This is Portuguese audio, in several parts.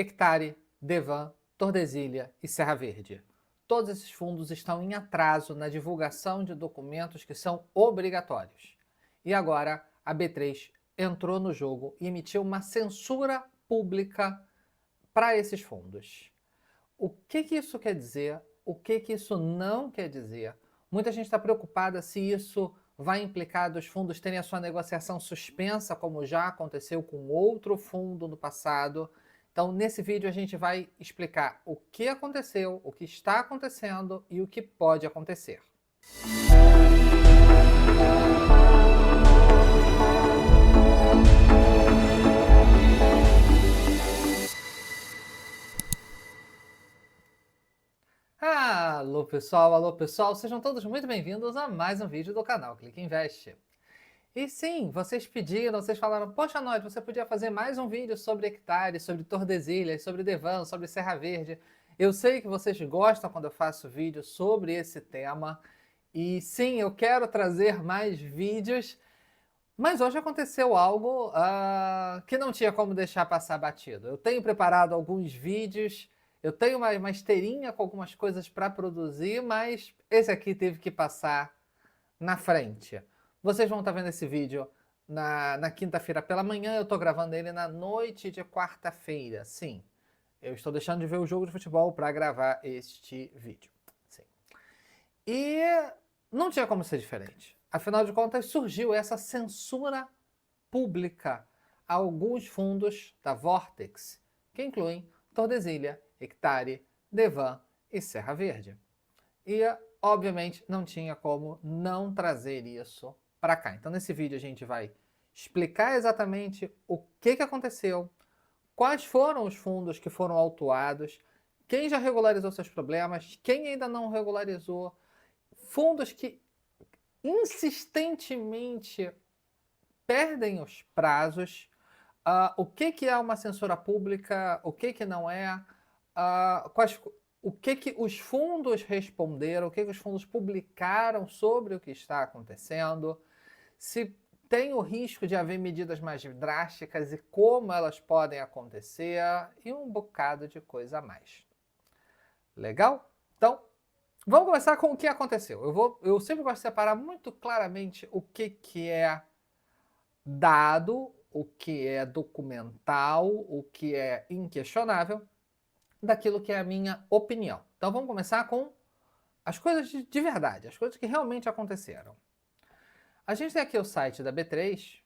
Hectare, Devan, Tordesilha e Serra Verde. Todos esses fundos estão em atraso na divulgação de documentos que são obrigatórios. E agora a B3 entrou no jogo e emitiu uma censura pública para esses fundos. O que isso quer dizer? O que isso não quer dizer? Muita gente está preocupada se isso vai implicar dos fundos terem a sua negociação suspensa, como já aconteceu com outro fundo no passado. Então, nesse vídeo a gente vai explicar o que aconteceu, o que está acontecendo e o que pode acontecer. Alô pessoal, sejam todos muito bem-vindos a mais um vídeo do canal Clique Invest. E sim, vocês pediram, vocês falaram, poxa Noite, você podia fazer mais um vídeo sobre Hectare, sobre Tordesilhas, sobre Devan, sobre Serra Verde. Eu sei que vocês gostam quando eu faço vídeo sobre esse tema. E sim, eu quero trazer mais vídeos, mas hoje aconteceu algo que não tinha como deixar passar batido. Eu tenho preparado alguns vídeos, eu tenho uma esteirinha com algumas coisas para produzir, mas esse aqui teve que passar na frente. Vocês vão estar vendo esse vídeo na quinta-feira pela manhã, eu estou gravando ele na noite de quarta-feira. Sim, eu estou deixando de ver o jogo de futebol para gravar este vídeo. Sim. E não tinha como ser diferente. Afinal de contas, surgiu essa censura pública a alguns fundos da Vortex, que incluem Tordesilha, Hectare, Devan e Serra Verde. E, obviamente, não tinha como não trazer isso para cá. Então, nesse vídeo a gente vai explicar exatamente o que aconteceu, quais foram os fundos que foram autuados, quem já regularizou seus problemas, quem ainda não regularizou, fundos que insistentemente perdem os prazos, o que é uma censura pública, o que não é, o que os fundos responderam, o que os fundos publicaram sobre o que está acontecendo, se tem o risco de haver medidas mais drásticas e como elas podem acontecer, e um bocado de coisa a mais. Legal? Então, vamos começar com o que aconteceu. Eu sempre gosto de separar muito claramente o que é dado, o que é documental, o que é inquestionável, daquilo que é a minha opinião. Então vamos começar com as coisas de verdade, as coisas que realmente aconteceram. A gente tem aqui o site da B3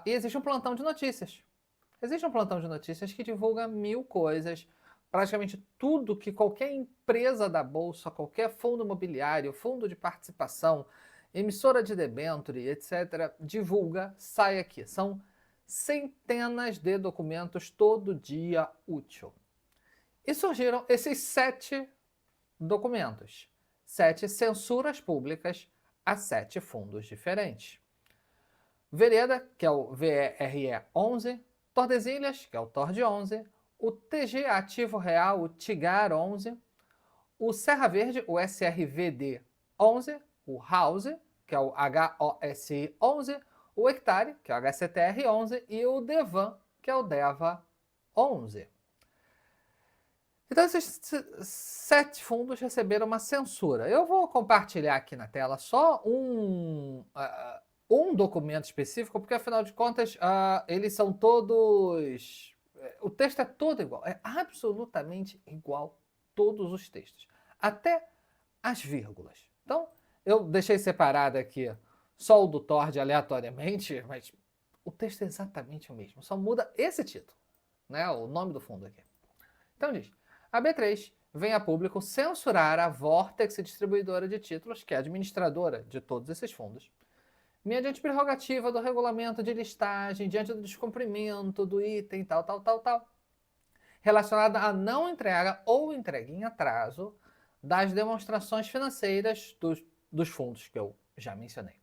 e existe um plantão de notícias. Existe um plantão de notícias que divulga 1000 coisas, praticamente tudo que qualquer empresa da Bolsa, qualquer fundo imobiliário, fundo de participação, emissora de debênture, etc., divulga, sai aqui. São centenas de documentos todo dia útil. E surgiram esses 7 documentos, 7 censuras públicas a 7 fundos diferentes. Vereda, que é o VRE 11, Tordesilhas, que é o TORD 11, o TG Ativo Real, o TIGAR 11, o Serra Verde, o SRVD 11, o House, que é o HOSI 11, o Hectare, que é o HCTR 11, e o Devan, que é o DEVA 11. Então esses 7 fundos receberam uma censura. Eu vou compartilhar aqui na tela só um documento específico, porque afinal de contas eles são todos... O texto é todo igual, é absolutamente igual todos os textos, até as vírgulas. Então eu deixei separado aqui só o do TORD aleatoriamente, mas o texto é exatamente o mesmo, só muda esse título, né, o nome do fundo aqui. Então diz, a B3 vem a público censurar a Vortex Distribuidora de Títulos, que é a administradora de todos esses fundos, mediante prerrogativa do regulamento de listagem, diante do descumprimento do item tal, relacionada à não entrega ou entrega em atraso das demonstrações financeiras dos fundos que eu já mencionei.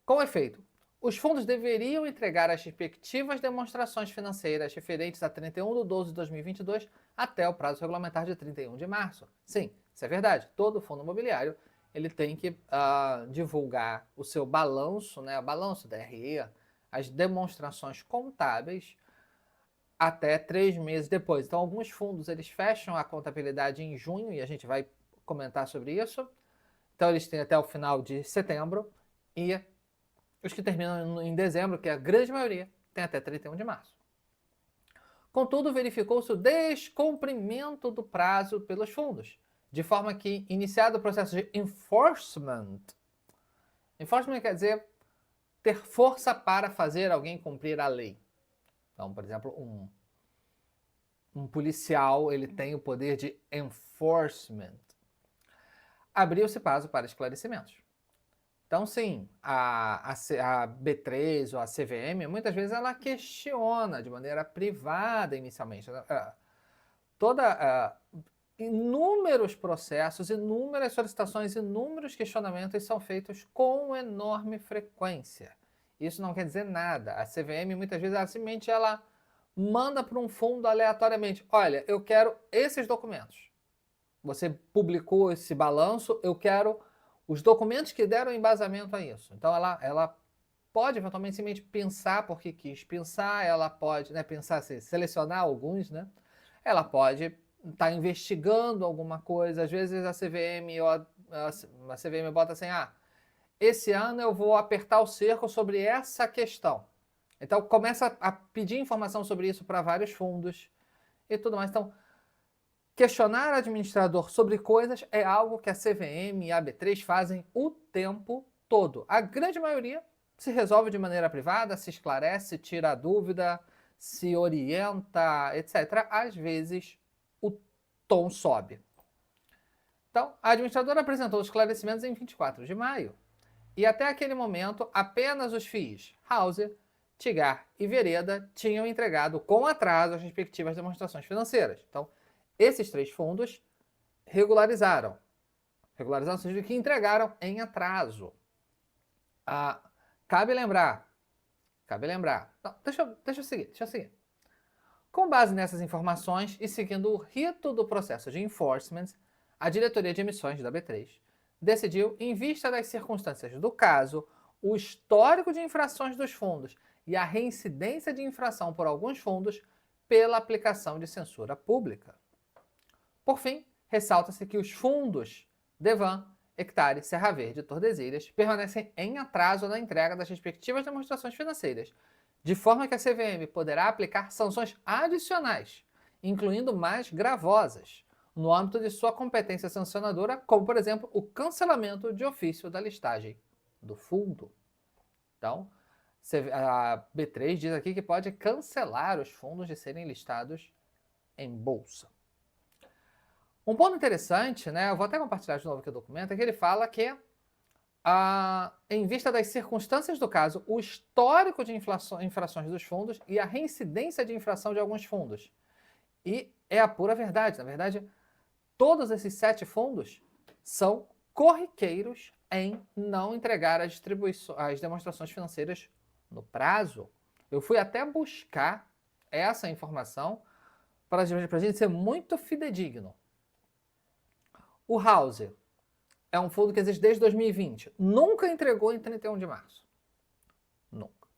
Com efeito, os fundos deveriam entregar as respectivas demonstrações financeiras referentes a 31/12/2022 até o prazo regulamentar de 31 de março. Sim, isso é verdade. Todo fundo imobiliário ele tem que divulgar o seu balanço, né, o balanço da RE, as demonstrações contábeis, até 3 meses depois. Então, alguns fundos eles fecham a contabilidade em junho e a gente vai comentar sobre isso. Então, eles têm até o final de setembro e os que terminam em dezembro, que é a grande maioria, tem até 31 de março. Contudo, verificou-se o descumprimento do prazo pelos fundos, de forma que, iniciado o processo de enforcement quer dizer ter força para fazer alguém cumprir a lei. Então, por exemplo, um policial ele tem o poder de enforcement. Abriu-se prazo para esclarecimentos. Então, sim, a B3 ou a CVM, muitas vezes ela questiona de maneira privada inicialmente. Inúmeros processos, inúmeras solicitações, inúmeros questionamentos são feitos com enorme frequência. Isso não quer dizer nada. A CVM, muitas vezes, ela manda para um fundo aleatoriamente. Olha, eu quero esses documentos. Você publicou esse balanço, eu quero os documentos que deram embasamento a isso. Então, ela pode eventualmente simplesmente pensar porque quis pensar, ela pode pensar, selecionar alguns, né? Ela pode estar investigando alguma coisa. Às vezes a CVM bota assim, esse ano eu vou apertar o cerco sobre essa questão. Então começa a pedir informação sobre isso para vários fundos e tudo mais. Então, questionar o administrador sobre coisas é algo que a CVM e a B3 fazem o tempo todo. A grande maioria se resolve de maneira privada, se esclarece, tira a dúvida, se orienta, etc. Às vezes o tom sobe. Então, a administradora apresentou os esclarecimentos em 24 de maio. E até aquele momento, apenas os FIIs Hauser, Tigar e Vereda tinham entregado com atraso as respectivas demonstrações financeiras. Então, esses 3 fundos regularizaram. Regularizaram no sentido que entregaram em atraso. Cabe lembrar. Não, deixa eu seguir. Com base nessas informações e seguindo o rito do processo de enforcement, a diretoria de emissões da B3 decidiu, em vista das circunstâncias do caso, o histórico de infrações dos fundos e a reincidência de infração por alguns fundos pela aplicação de censura pública. Por fim, ressalta-se que os fundos Devan, Hectare, Serra Verde e Tordesilhas permanecem em atraso na entrega das respectivas demonstrações financeiras, de forma que a CVM poderá aplicar sanções adicionais, incluindo mais gravosas, no âmbito de sua competência sancionadora, como, por exemplo, o cancelamento de ofício da listagem do fundo. Então, a B3 diz aqui que pode cancelar os fundos de serem listados em bolsa. Um ponto interessante, né, eu vou até compartilhar de novo aqui o documento, é que ele fala que, em vista das circunstâncias do caso, o histórico de infrações dos fundos e a reincidência de infração de alguns fundos. E é a pura verdade. Na verdade, todos esses 7 fundos são corriqueiros em não entregar as demonstrações financeiras no prazo. Eu fui até buscar essa informação para a gente ser muito fidedigno. O Hauser é um fundo que existe desde 2020. Nunca entregou em 31 de março. Nunca.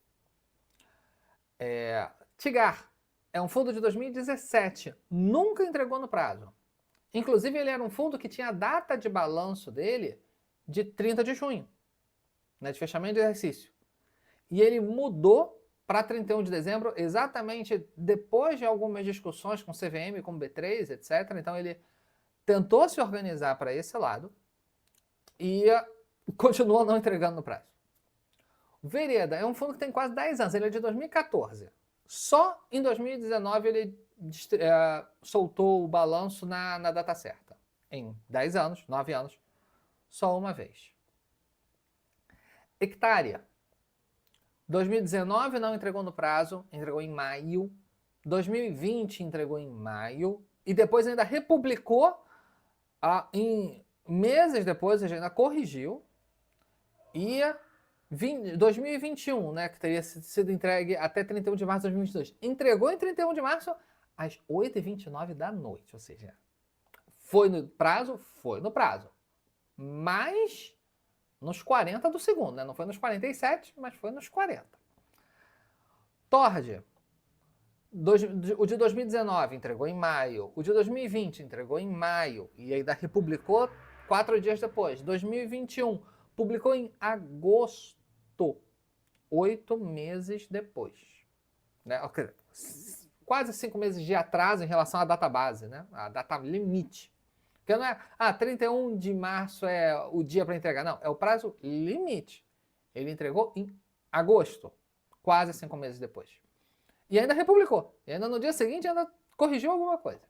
Tigar é um fundo de 2017. Nunca entregou no prazo. Inclusive, ele era um fundo que tinha a data de balanço dele de 30 de junho, né, de fechamento de exercício. E ele mudou para 31 de dezembro exatamente depois de algumas discussões com CVM, com B3, etc. Então, ele tentou se organizar para esse lado e continuou não entregando no prazo. Vereda é um fundo que tem quase 10 anos, ele é de 2014. Só em 2019 ele soltou o balanço na data certa. Em 10 anos, 9 anos, só uma vez. Hectare. 2019 não entregou no prazo, entregou em maio. 2020 entregou em maio. E depois ainda republicou em meses depois, ainda corrigiu. E 2021, né, que teria sido entregue até 31 de março de 2022, entregou em 31 de março às 8h29 da noite, ou seja, foi no prazo, mas nos 40 do segundo, né? Não foi nos 47, mas foi nos 40. Tord, O de 2019 entregou em maio, o de 2020 entregou em maio e ainda republicou 4 dias depois. 2021 publicou em agosto, 8 meses depois. Né? Quase 5 meses de atraso em relação à data base, né? A data limite. Porque não é, 31 de março é o dia para entregar. Não, é o prazo limite. Ele entregou em agosto, quase 5 meses depois. E ainda republicou. E ainda no dia seguinte ainda corrigiu alguma coisa.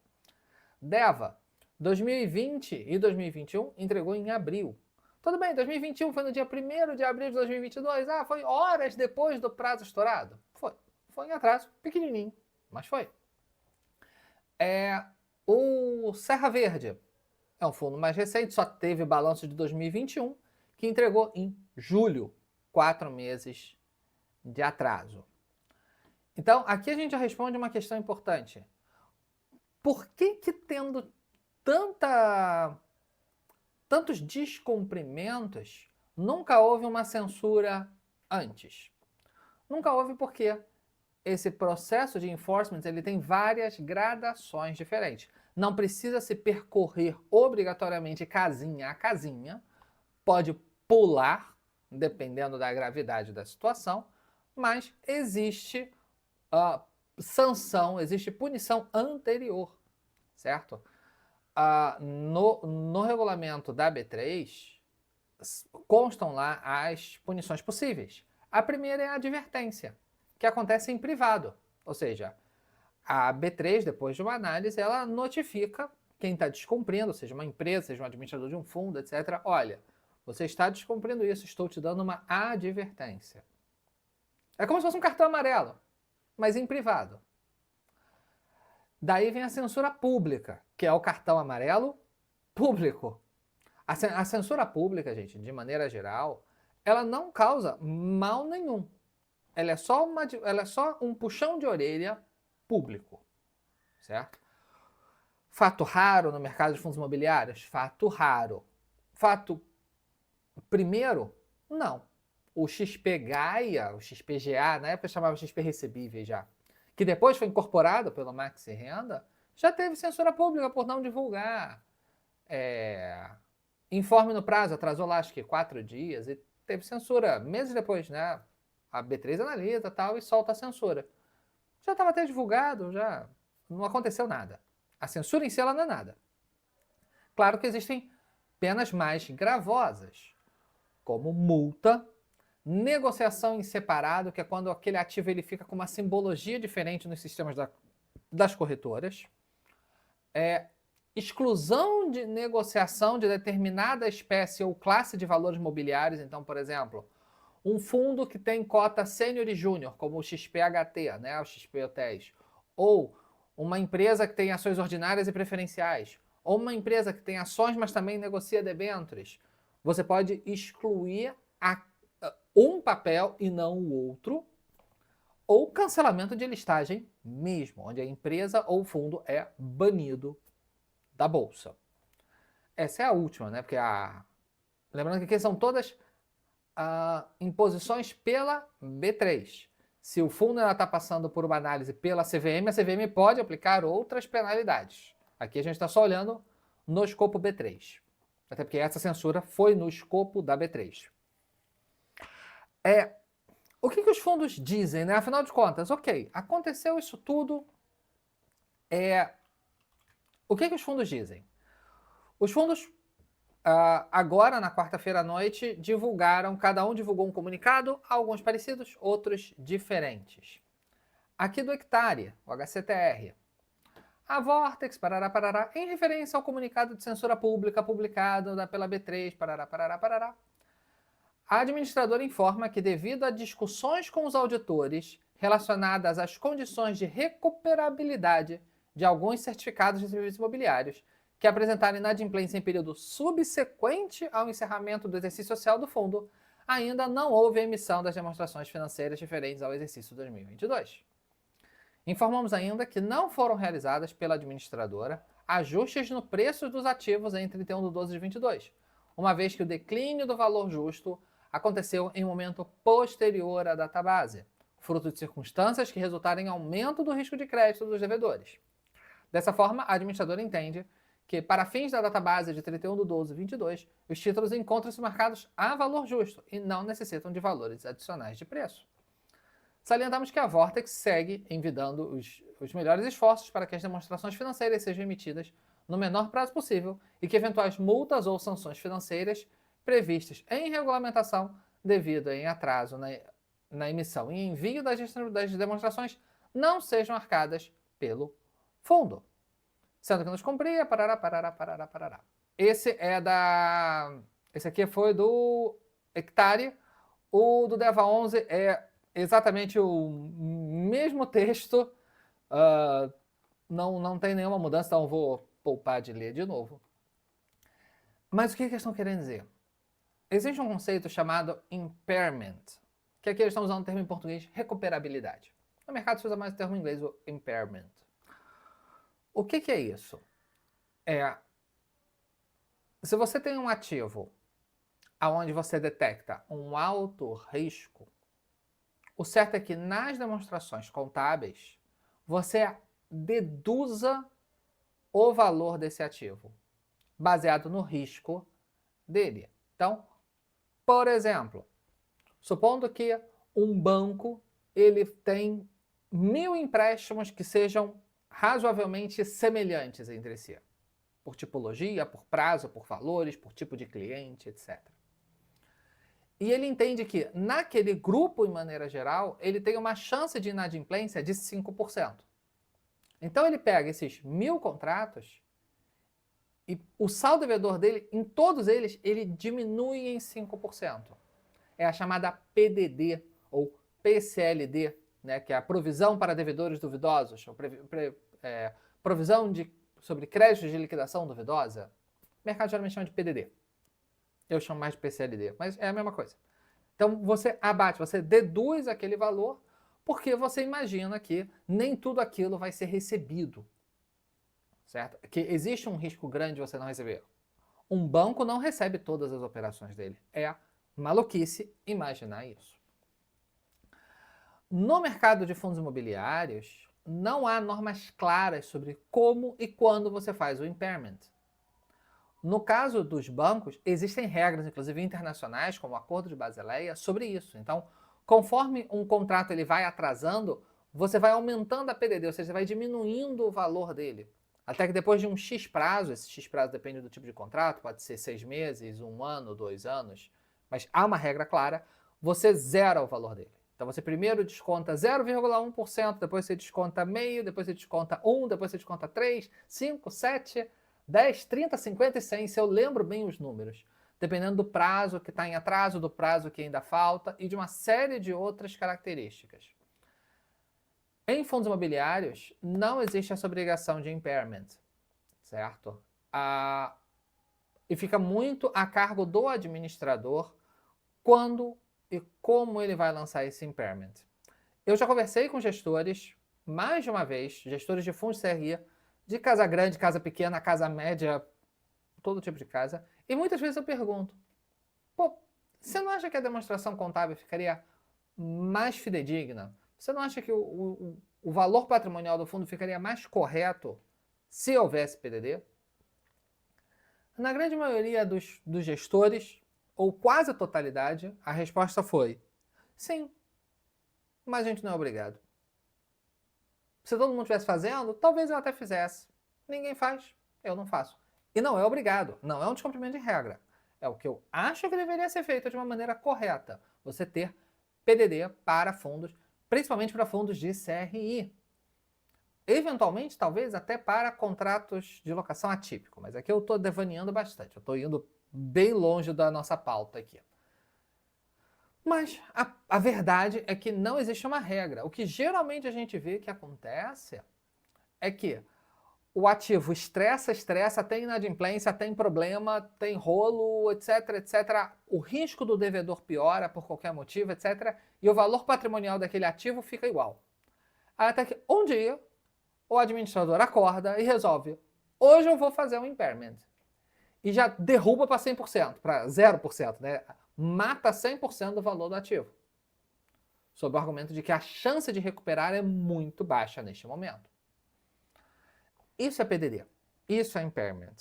DEVA, 2020 e 2021 entregou em abril. Tudo bem, 2021 foi no dia 1º de abril de 2022. Foi horas depois do prazo estourado? Foi. Foi em atraso, pequenininho, mas foi. O Serra Verde é um fundo mais recente, só teve balanço de 2021, que entregou em julho, 4 meses de atraso. Então, aqui a gente já responde uma questão importante. Por que tendo tantos descumprimentos, nunca houve uma censura antes? Nunca houve porque esse processo de enforcement ele tem várias gradações diferentes. Não precisa se percorrer obrigatoriamente casinha a casinha, pode pular, dependendo da gravidade da situação, mas existe sanção, existe punição anterior, certo? No regulamento da B3, constam lá as punições possíveis. A primeira é a advertência, que acontece em privado, ou seja, a B3, depois de uma análise, ela notifica quem está descumprindo, seja uma empresa, seja um administrador de um fundo, etc. Olha, você está descumprindo isso, estou te dando uma advertência. É como se fosse um cartão amarelo, mas em privado. Daí vem a censura pública, que é o cartão amarelo público. A censura pública, gente, de maneira geral, ela não causa mal nenhum. Ela é só um puxão de orelha público, certo? Fato raro no mercado de fundos imobiliários? Fato raro. Fato primeiro? Não. O XP Gaia, o XPGA, na época chamava XP Recebíveis já, que depois foi incorporado pelo Maxi Renda, já teve censura pública por não divulgar. Informe no prazo, atrasou lá acho que 4 dias e teve censura meses depois, né? A B3 analisa tal e solta a censura. Já estava até divulgado, já não aconteceu nada. A censura em si ela não é nada. Claro que existem penas mais gravosas, como multa, negociação em separado, que é quando aquele ativo ele fica com uma simbologia diferente nos sistemas das corretoras, exclusão de negociação de determinada espécie ou classe de valores mobiliários. Então, por exemplo, um fundo que tem cota sênior e júnior, como o XPHT, né, o XP Hotéis, ou uma empresa que tem ações ordinárias e preferenciais, ou uma empresa que tem ações, mas também negocia debêntures, você pode excluir um papel e não o outro, ou cancelamento de listagem mesmo, onde a empresa ou o fundo é banido da bolsa. Essa é a última, né? Porque lembrando que aqui são todas imposições pela B3. Se o fundo está passando por uma análise pela CVM, a CVM pode aplicar outras penalidades. Aqui a gente está só olhando no escopo B3. Até porque essa censura foi no escopo da B3. O que os fundos dizem, né? Afinal de contas, ok, aconteceu isso tudo. O que os fundos dizem? Os fundos, agora, na quarta-feira à noite, cada um divulgou um comunicado, alguns parecidos, outros diferentes. Aqui do Hectare, o HCTR. A Vortex, parará, em referência ao comunicado de censura pública publicado pela B3, parará. A administradora informa que, devido a discussões com os auditores relacionadas às condições de recuperabilidade de alguns certificados de serviços imobiliários que apresentarem inadimplência em período subsequente ao encerramento do exercício social do fundo, ainda não houve emissão das demonstrações financeiras referentes ao exercício 2022. Informamos ainda que não foram realizadas pela administradora ajustes no preço dos ativos em 31 de 12 de 22, uma vez que o declínio do valor justo aconteceu em momento posterior à database, fruto de circunstâncias que resultaram em aumento do risco de crédito dos devedores. Dessa forma, a administradora entende que, para fins da database de 31/12/22, os títulos encontram-se marcados a valor justo e não necessitam de valores adicionais de preço. Salientamos que a Vortex segue envidando os melhores esforços para que as demonstrações financeiras sejam emitidas no menor prazo possível e que eventuais multas ou sanções financeiras previstas em regulamentação devido em atraso na emissão e envio das demonstrações não sejam arcadas pelo fundo. Sendo que nos cumpria, parará. Esse aqui foi do Hectare. O do Deva 11 é exatamente o mesmo texto. Não tem nenhuma mudança, então eu vou poupar de ler de novo. Mas o que eles estão querendo dizer? Existe um conceito chamado impairment, que aqui eles estão usando o termo em português recuperabilidade. No mercado se usa mais o termo em inglês, o impairment. O que é isso? Se você tem um ativo onde você detecta um alto risco, o certo é que nas demonstrações contábeis você deduza o valor desse ativo, baseado no risco dele. Então, por exemplo, supondo que um banco ele tem 1000 empréstimos que sejam razoavelmente semelhantes entre si, por tipologia, por prazo, por valores, por tipo de cliente, etc. E ele entende que, naquele grupo, em maneira geral, ele tem uma chance de inadimplência de 5%. Então ele pega esses 1000 contratos e o saldo devedor dele, em todos eles, ele diminui em 5%. É a chamada PDD, ou PCLD, né, que é a provisão para devedores duvidosos, ou provisão sobre créditos de liquidação duvidosa. O mercado geralmente chama de PDD. Eu chamo mais de PCLD, mas é a mesma coisa. Então você abate, você deduz aquele valor, porque você imagina que nem tudo aquilo vai ser recebido. Certo? Que existe um risco grande de você não receber. Um banco não recebe todas as operações dele. É maluquice imaginar isso. No mercado de fundos imobiliários, não há normas claras sobre como e quando você faz o impairment. No caso dos bancos, existem regras, inclusive internacionais, como o Acordo de Basileia, sobre isso. Então, conforme um contrato ele vai atrasando, você vai aumentando a PDD, ou seja, você vai diminuindo o valor dele. Até que depois de um X prazo, esse X prazo depende do tipo de contrato, pode ser 6 meses, 1 ano, 2 anos, mas há uma regra clara, você zera o valor dele. Então você primeiro desconta 0,1%, depois você desconta meio, depois você desconta 1, depois você desconta 3, 5, 7, 10, 30, 50 e 100, se eu lembro bem os números. Dependendo do prazo que está em atraso, do prazo que ainda falta e de uma série de outras características. Em fundos imobiliários, não existe essa obrigação de impairment, certo? E fica muito a cargo do administrador quando e como ele vai lançar esse impairment. Eu já conversei com gestores, mais de uma vez, gestores de fundos CRI, de casa grande, casa pequena, casa média, todo tipo de casa, e muitas vezes eu pergunto, pô, você não acha que a demonstração contábil ficaria mais fidedigna? Você não acha que o valor patrimonial do fundo ficaria mais correto se houvesse PDD? Na grande maioria dos gestores, ou quase a totalidade, a resposta foi sim, mas a gente não é obrigado. Se todo mundo estivesse fazendo, talvez eu até fizesse. Ninguém faz, eu não faço. E não é obrigado, não é um descumprimento de regra. É o que eu acho que deveria ser feito de uma maneira correta. Você ter PDD para fundos, principalmente para fundos de CRI. Eventualmente, talvez até para contratos de locação atípico, mas aqui eu estou devaneando bastante, eu estou indo bem longe da nossa pauta aqui. Mas a verdade é que não existe uma regra. O que geralmente a gente vê que acontece é que o ativo estressa, tem inadimplência, tem problema, tem rolo, etc, etc. O risco do devedor piora por qualquer motivo, etc. E o valor patrimonial daquele ativo fica igual. Até que um dia o administrador acorda e resolve, hoje eu vou fazer um impairment. E já derruba para 100%, para 0%, né? Mata 100% do valor do ativo. sob o argumento de que a chance de recuperar é muito baixa neste momento. Isso é PDD, isso é impairment.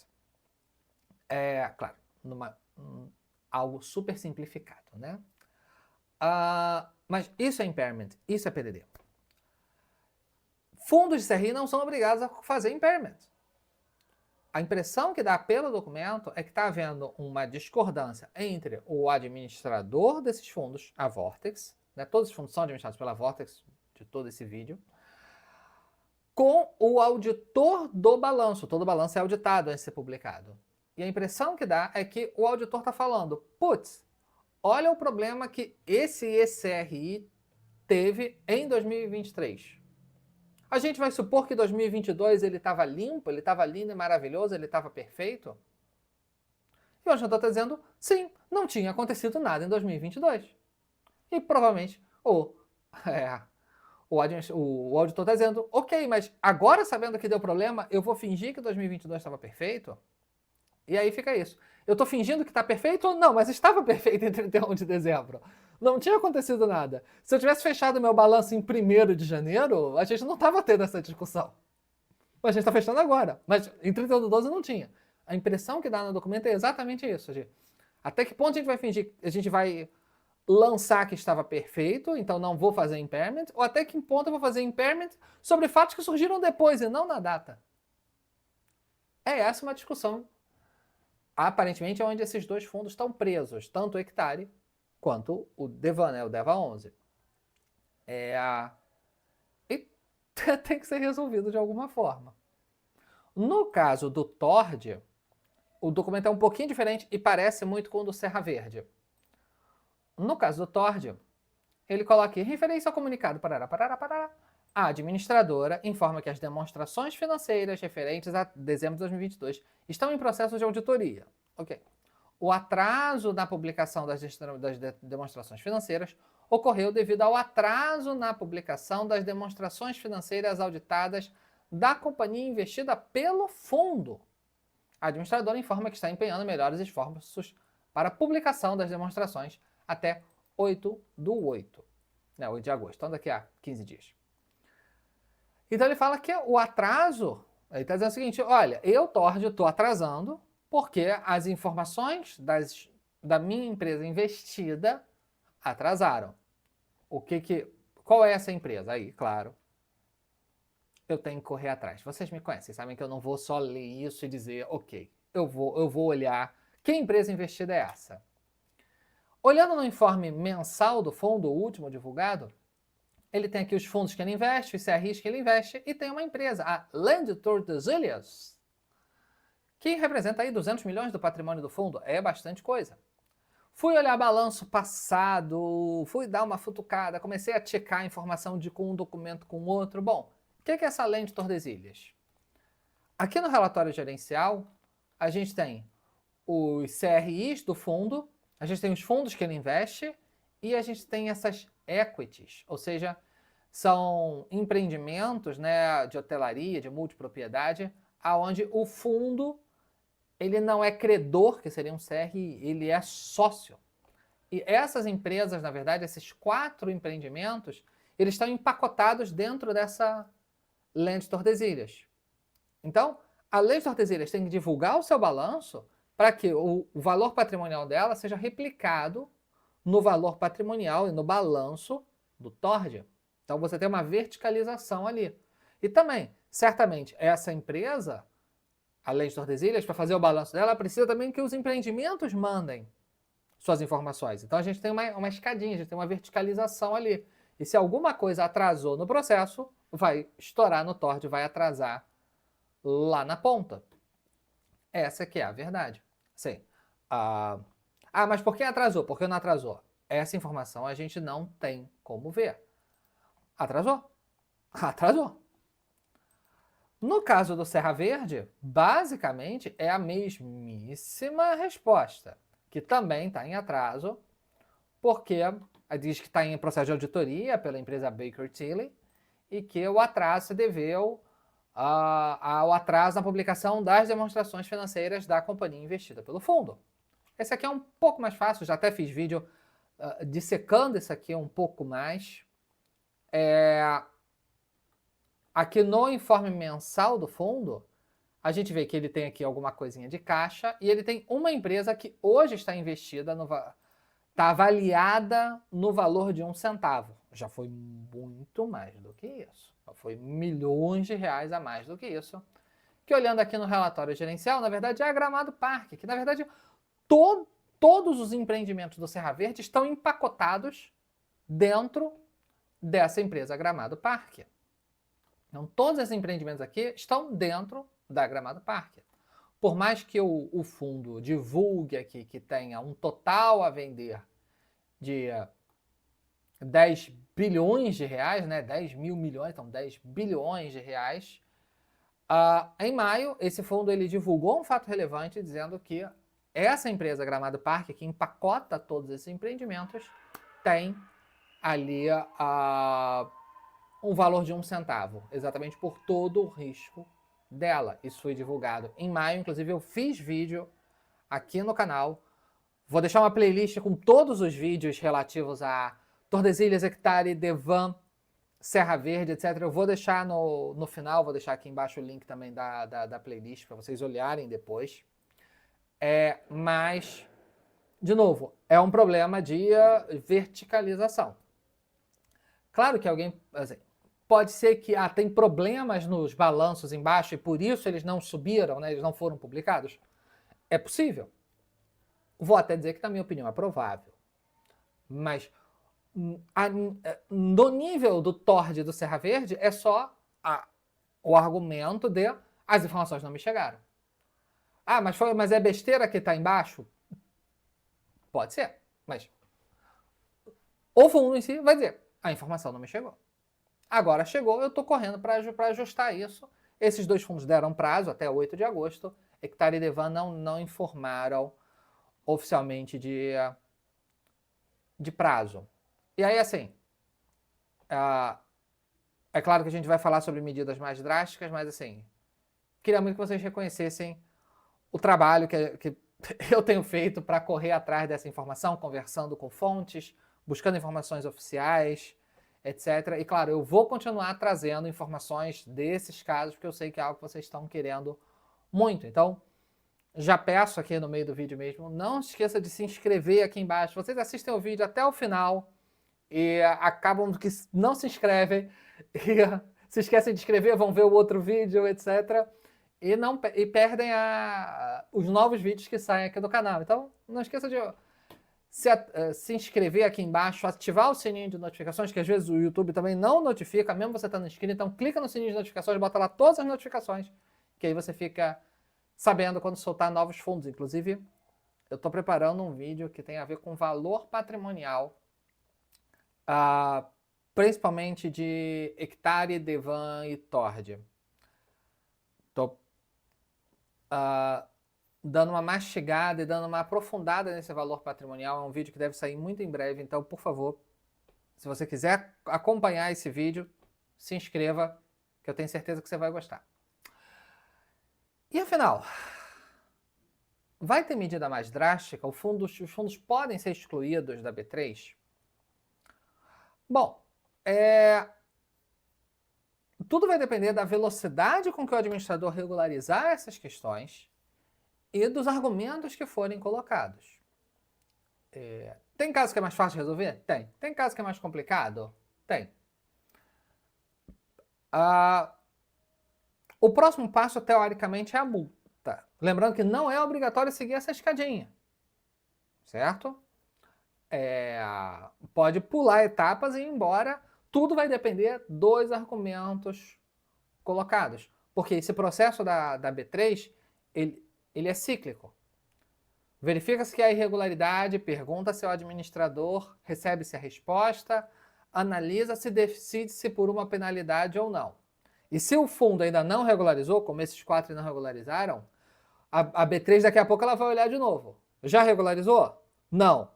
Claro, algo super simplificado, né? Mas isso é impairment, isso é PDD. Fundos de CRI não são obrigados a fazer impairment. A impressão que dá pelo documento é que está havendo uma discordância entre o administrador desses fundos, a Vortex, né? Todos os fundos são administrados pela Vortex, de todo esse vídeo, com o auditor do balanço. Todo balanço é auditado antes de ser publicado. E a impressão que dá é que o auditor está falando, putz, olha o problema que esse ECRI teve em 2023. A gente vai supor que em 2022 ele estava limpo, ele estava lindo e maravilhoso, ele estava perfeito? E o auditor está dizendo, sim, não tinha acontecido nada em 2022. E provavelmente o auditor está dizendo, ok, mas agora sabendo que deu problema, eu vou fingir que 2022 estava perfeito? E aí fica isso. Eu estou fingindo que está perfeito ou não, mas estava perfeito em 31 de dezembro. Não tinha acontecido nada. Se eu tivesse fechado meu balanço em 1º de janeiro, a gente não estava tendo essa discussão. Mas a gente está fechando agora. Mas em 31 de 12 não tinha. A impressão que dá no documento é exatamente isso. Até que ponto a gente vai fingir? A gente vai lançar que estava perfeito, então não vou fazer impairment, ou até que ponto eu vou fazer impairment sobre fatos que surgiram depois e não na data? É essa uma discussão, aparentemente, onde esses dois fundos estão presos, tanto o Hectare quanto o Devan, né, o Deva 11. E tem que ser resolvido de alguma forma. No caso do Tord, o documento é um pouquinho diferente e parece muito com o do Serra Verde. No caso do Tord, ele coloca aqui, referência ao comunicado, a administradora informa que as demonstrações financeiras referentes a dezembro de 2022 estão em processo de auditoria. Ok. O atraso na publicação das demonstrações financeiras ocorreu devido ao atraso na publicação das demonstrações financeiras auditadas da companhia investida pelo fundo. A administradora informa que está empenhando melhores esforços para a publicação das demonstrações até 8/8. 8 de agosto, então daqui a 15 dias. Então ele fala que o atraso, ele está dizendo o seguinte, olha, eu, Tord, estou atrasando porque as informações da minha empresa investida atrasaram. Qual é essa empresa? Aí, claro, eu tenho que correr atrás. Vocês me conhecem, sabem que eu não vou só ler isso e dizer, ok, eu vou olhar que empresa investida é essa. Olhando no informe mensal do fundo, o último divulgado, ele tem aqui os fundos que ele investe, os CRIs que ele investe, e tem uma empresa, a Land Tordesilhas, que representa aí 200 milhões do patrimônio do fundo. É bastante coisa. Fui olhar balanço passado, fui dar uma futucada, comecei a checar a informação de um documento com outro. Bom, o que é essa Land Tordesilhas? Aqui no relatório gerencial, a gente tem os CRIs do fundo, a gente tem os fundos que ele investe e a gente tem essas equities, ou seja, são empreendimentos, né, de hotelaria, de multipropriedade, aonde o fundo ele não é credor, que seria um CRI, ele é sócio. E essas empresas, na verdade, esses 4 empreendimentos, eles estão empacotados dentro dessa Land Tordesilhas. Então, a Land Tordesilhas tem que divulgar o seu balanço para que o valor patrimonial dela seja replicado no valor patrimonial e no balanço do Tord. Então você tem uma verticalização ali. E também, certamente, essa empresa, além de Tordesilhas, para fazer o balanço dela, precisa também que os empreendimentos mandem suas informações. Então a gente tem uma escadinha, a gente tem uma verticalização ali. E se alguma coisa atrasou no processo, vai estourar no Tord, vai atrasar lá na ponta. Essa que é a verdade. Sim. Mas por que atrasou? Por que não atrasou? Essa informação a gente não tem como ver. Atrasou? Atrasou. No caso do Serra Verde, basicamente é a mesmíssima resposta, que também está em atraso, porque diz que está em processo de auditoria pela empresa Baker Tilly e que o atraso se deveu ao atraso na publicação das demonstrações financeiras da companhia investida pelo fundo. Esse aqui é um pouco mais fácil, já até fiz vídeo dissecando isso aqui um pouco mais, Aqui no informe mensal do fundo, a gente vê que ele tem aqui alguma coisinha de caixa e ele tem uma empresa que hoje está investida, está avaliada no valor de 1 centavo. Já foi muito mais do que isso. Já foi milhões de reais a mais do que isso. Que olhando aqui no relatório gerencial, na verdade é a Gramado Parque, que na verdade todos os empreendimentos do Serra Verde estão empacotados dentro dessa empresa Gramado Parque. Então todos esses empreendimentos aqui estão dentro da Gramado Parque. Por mais que o fundo divulgue aqui que tenha um total a vender de 10 bilhões de reais, né? 10 mil milhões, então 10 bilhões de reais. Em maio, esse fundo ele divulgou um fato relevante dizendo que essa empresa Gramado Parque, que empacota todos esses empreendimentos, tem ali um valor de 1 centavo, exatamente por todo o risco dela. Isso foi divulgado em maio, inclusive eu fiz vídeo aqui no canal. Vou deixar uma playlist com todos os vídeos relativos a Tordesilhas, Hectare, Devan, Serra Verde, etc. Eu vou deixar no final, vou deixar aqui embaixo o link também da playlist para vocês olharem depois. Mas, de novo, é um problema de verticalização. Claro que alguém... Assim, pode ser que tem problemas nos balanços embaixo e por isso eles não subiram, né, eles não foram publicados. É possível. Vou até dizer que, na minha opinião, é provável. Mas no nível do Tord do Serra Verde, é só o argumento de as informações não me chegaram. Mas é besteira que está embaixo? Pode ser, mas o fundo em si vai dizer, a informação não me chegou. Agora chegou, eu estou correndo para ajustar isso. Esses dois fundos deram prazo até 8 de agosto. Hectare e Devan não informaram oficialmente de prazo. E aí, assim, é claro que a gente vai falar sobre medidas mais drásticas, mas assim, queria muito que vocês reconhecessem o trabalho que eu tenho feito para correr atrás dessa informação, conversando com fontes, buscando informações oficiais, etc. E claro, eu vou continuar trazendo informações desses casos, porque eu sei que é algo que vocês estão querendo muito. Então, já peço aqui no meio do vídeo mesmo, não esqueça de se inscrever aqui embaixo. Vocês assistem o vídeo até o final e acabam que não se inscrevem e se esquecem de inscrever, vão ver o outro vídeo, etc. E perdem os novos vídeos que saem aqui do canal. Então, não esqueça de se inscrever aqui embaixo, ativar o sininho de notificações, que às vezes o YouTube também não notifica, mesmo você estando inscrito. Então, clica no sininho de notificações, bota lá todas as notificações, que aí você fica sabendo quando soltar novos fundos. Inclusive, eu estou preparando um vídeo que tem a ver com valor patrimonial, principalmente de Hectare, Devan e Tord. Estou dando uma mastigada e dando uma aprofundada nesse valor patrimonial. É um vídeo que deve sair muito em breve, então, por favor, se você quiser acompanhar esse vídeo, se inscreva, que eu tenho certeza que você vai gostar. E afinal, vai ter medida mais drástica? Os fundos podem ser excluídos da B3? Bom, tudo vai depender da velocidade com que o administrador regularizar essas questões e dos argumentos que forem colocados. Tem caso que é mais fácil de resolver? Tem. Tem caso que é mais complicado? Tem. O próximo passo, teoricamente, é a multa. Lembrando que não é obrigatório seguir essa escadinha. Certo? Pode pular etapas e ir embora. Tudo vai depender dos argumentos colocados. Porque esse processo da B3, ele é cíclico. Verifica-se que há irregularidade, pergunta se o administrador, recebe-se a resposta, analisa-se, decide-se por uma penalidade ou não. E se o fundo ainda não regularizou, como esses 4 não regularizaram, a B3 daqui a pouco ela vai olhar de novo. Já regularizou? Não.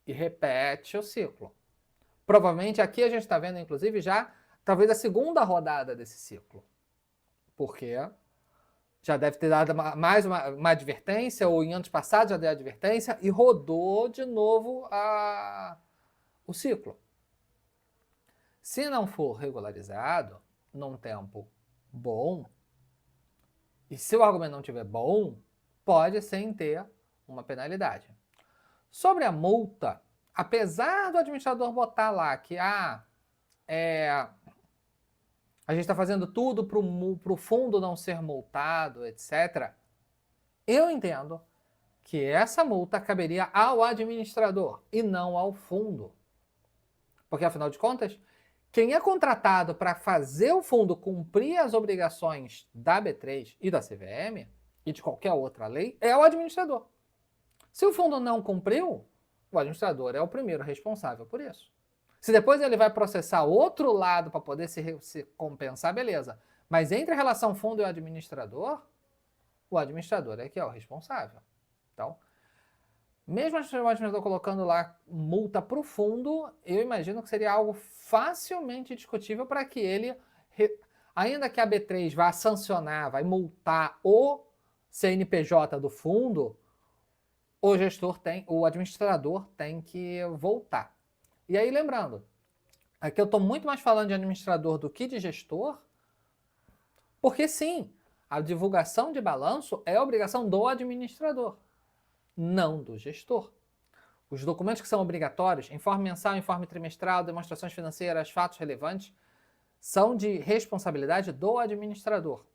E repete o ciclo. Provavelmente aqui a gente está vendo, inclusive, já talvez a segunda rodada desse ciclo. Porque já deve ter dado mais uma advertência, ou em anos passados já deu advertência, e rodou de novo o ciclo. Se não for regularizado num tempo bom, e se o argumento não estiver bom, pode sim ter uma penalidade. Sobre a multa, apesar do administrador botar lá que a gente está fazendo tudo para o fundo não ser multado, etc., eu entendo que essa multa caberia ao administrador e não ao fundo. Porque, afinal de contas, quem é contratado para fazer o fundo cumprir as obrigações da B3 e da CVM e de qualquer outra lei é o administrador. Se o fundo não cumpriu, o administrador é o primeiro responsável por isso. Se depois ele vai processar outro lado para poder se compensar, beleza. Mas entre a relação fundo e o administrador é que é o responsável. Então, mesmo o administrador colocando lá multa para o fundo, eu imagino que seria algo facilmente discutível para que ele, ainda que a B3 vá sancionar, vai multar o CNPJ do fundo, o administrador tem que voltar. E aí, lembrando, aqui eu estou muito mais falando de administrador do que de gestor, porque sim, a divulgação de balanço é obrigação do administrador, não do gestor. Os documentos que são obrigatórios, informe mensal, informe trimestral, demonstrações financeiras, fatos relevantes, são de responsabilidade do administrador.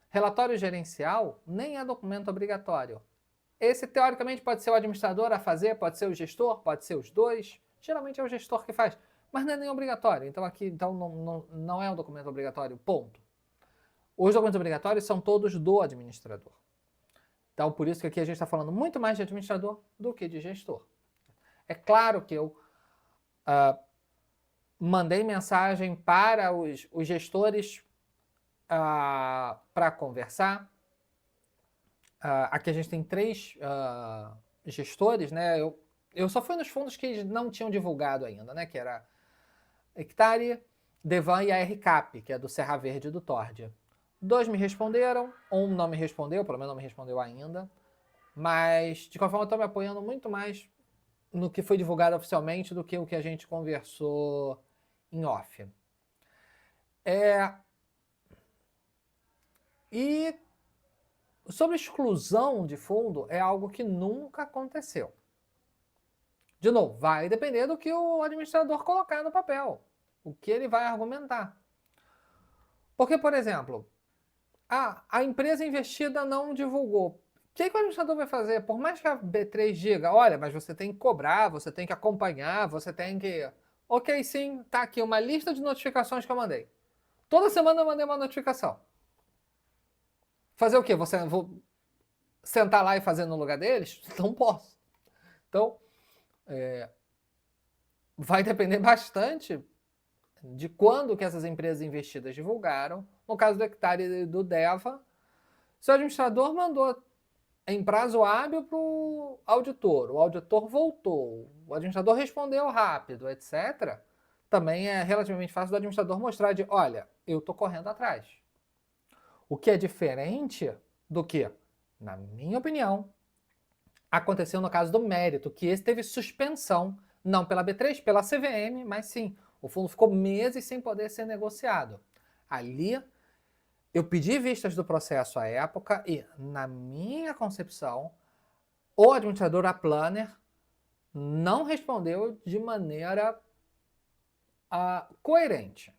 Relatório gerencial nem é documento obrigatório. Esse, teoricamente, pode ser o administrador a fazer, pode ser o gestor, pode ser os dois. Geralmente é o gestor que faz, mas não é nem obrigatório. Então, aqui não é um documento obrigatório, ponto. Os documentos obrigatórios são todos do administrador. Então, por isso que aqui a gente está falando muito mais de administrador do que de gestor. É claro que eu mandei mensagem para os gestores para conversar. Aqui a gente tem 3 gestores, né? Eu só fui nos fundos que não tinham divulgado ainda, né? Que era Hectare, Devan e a RCAP, que é do Serra Verde e do Tordia. 2 me responderam, um não me respondeu, pelo menos não me respondeu ainda. Mas, de qualquer forma, eu estou me apoiando muito mais no que foi divulgado oficialmente do que o que a gente conversou em off. E sobre exclusão de fundo é algo que nunca aconteceu. De novo, vai depender do que o administrador colocar no papel, o que ele vai argumentar. Porque, por exemplo, a empresa investida não divulgou. O que o administrador vai fazer? Por mais que a B3 diga, olha, mas você tem que cobrar, você tem que acompanhar, você tem que... Ok, sim, tá aqui uma lista de notificações que eu mandei. Toda semana eu mandei uma notificação. Fazer o quê? Vou sentar lá e fazer no lugar deles? Não posso. Então, vai depender bastante de quando que essas empresas investidas divulgaram. No caso do Hectare e do Deva, se o administrador mandou em prazo hábil para o auditor voltou, o administrador respondeu rápido, etc., também é relativamente fácil do administrador mostrar de, olha, eu estou correndo atrás. O que é diferente do que, na minha opinião, aconteceu no caso do Mérito, que esse teve suspensão, não pela B3, pela CVM, mas sim, o fundo ficou meses sem poder ser negociado. Ali, eu pedi vistas do processo à época e, na minha concepção, o administrador, a Planner, não respondeu de maneira coerente.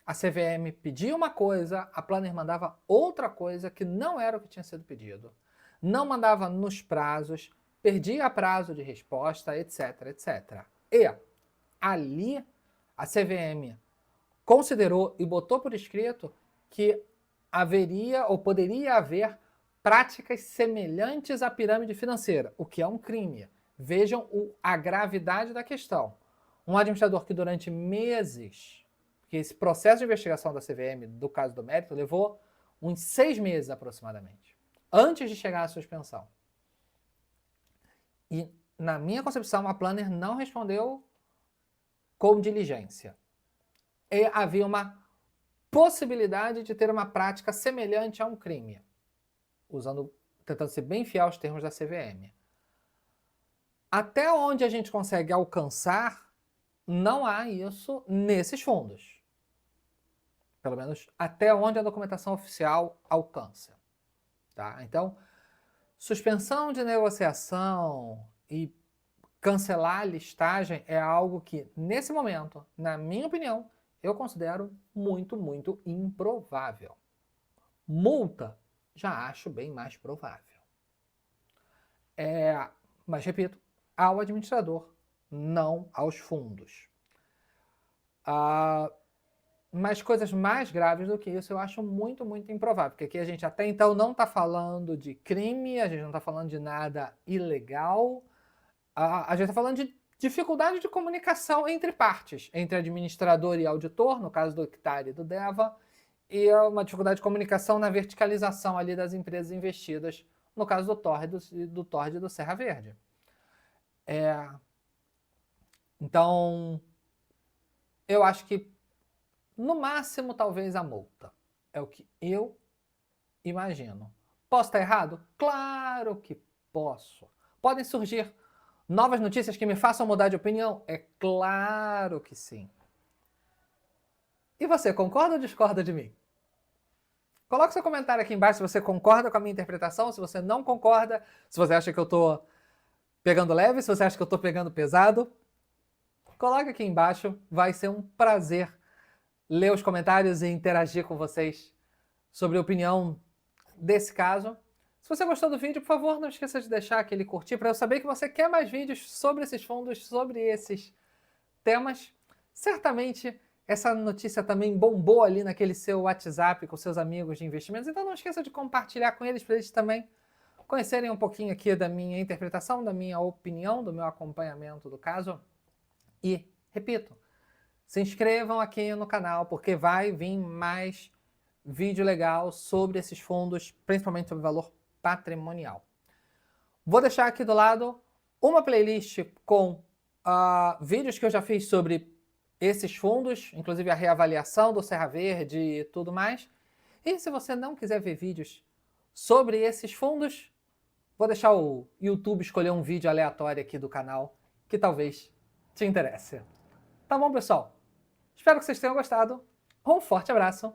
A CVM pedia uma coisa, a Planner mandava outra coisa que não era o que tinha sido pedido. Não mandava nos prazos, perdia prazo de resposta, etc, etc. E ali a CVM considerou e botou por escrito que haveria ou poderia haver práticas semelhantes à pirâmide financeira, o que é um crime. Vejam a gravidade da questão. Um administrador que durante meses, porque esse processo de investigação da CVM, do caso do Mérito, levou uns 6 meses aproximadamente, antes de chegar à suspensão. E, na minha concepção, a Planner não respondeu com diligência. E havia uma possibilidade de ter uma prática semelhante a um crime, tentando ser bem fiel aos termos da CVM. Até onde a gente consegue alcançar não há isso nesses fundos. Pelo menos até onde a documentação oficial alcança. Tá? Então, suspensão de negociação e cancelar a listagem é algo que, nesse momento, na minha opinião, eu considero muito, muito improvável. Multa, já acho bem mais provável. Mas, repito, ao administrador, não aos fundos. Mas coisas mais graves do que isso eu acho muito, muito improvável. Porque aqui a gente até então não está falando de crime, a gente não está falando de nada ilegal, a gente está falando de dificuldade de comunicação entre partes, entre administrador e auditor, no caso do Hectare e do Deva, e uma dificuldade de comunicação na verticalização ali das empresas investidas, no caso do Tord e do Serra Verde. Então, eu acho que, no máximo, talvez a multa. É o que eu imagino. Posso estar errado? Claro que posso. Podem surgir novas notícias que me façam mudar de opinião? É claro que sim. E você, concorda ou discorda de mim? Coloque seu comentário aqui embaixo se você concorda com a minha interpretação, se você não concorda, se você acha que eu estou pegando leve, se você acha que eu estou pegando pesado. Coloque aqui embaixo, vai ser um prazer ler os comentários e interagir com vocês sobre a opinião desse caso. Se você gostou do vídeo, por favor, não esqueça de deixar aquele curtir para eu saber que você quer mais vídeos sobre esses fundos, sobre esses temas. Certamente essa notícia também bombou ali naquele seu WhatsApp com seus amigos de investimentos, então não esqueça de compartilhar com eles para eles também conhecerem um pouquinho aqui da minha interpretação, da minha opinião, do meu acompanhamento do caso. E, repito, se inscrevam aqui no canal, porque vai vir mais vídeo legal sobre esses fundos, principalmente sobre valor patrimonial. Vou deixar aqui do lado uma playlist com vídeos que eu já fiz sobre esses fundos, inclusive a reavaliação do Serra Verde e tudo mais. E se você não quiser ver vídeos sobre esses fundos, vou deixar o YouTube escolher um vídeo aleatório aqui do canal que talvez te interesse. Tá bom, pessoal? Espero que vocês tenham gostado. Um forte abraço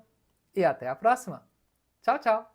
e até a próxima. Tchau, tchau!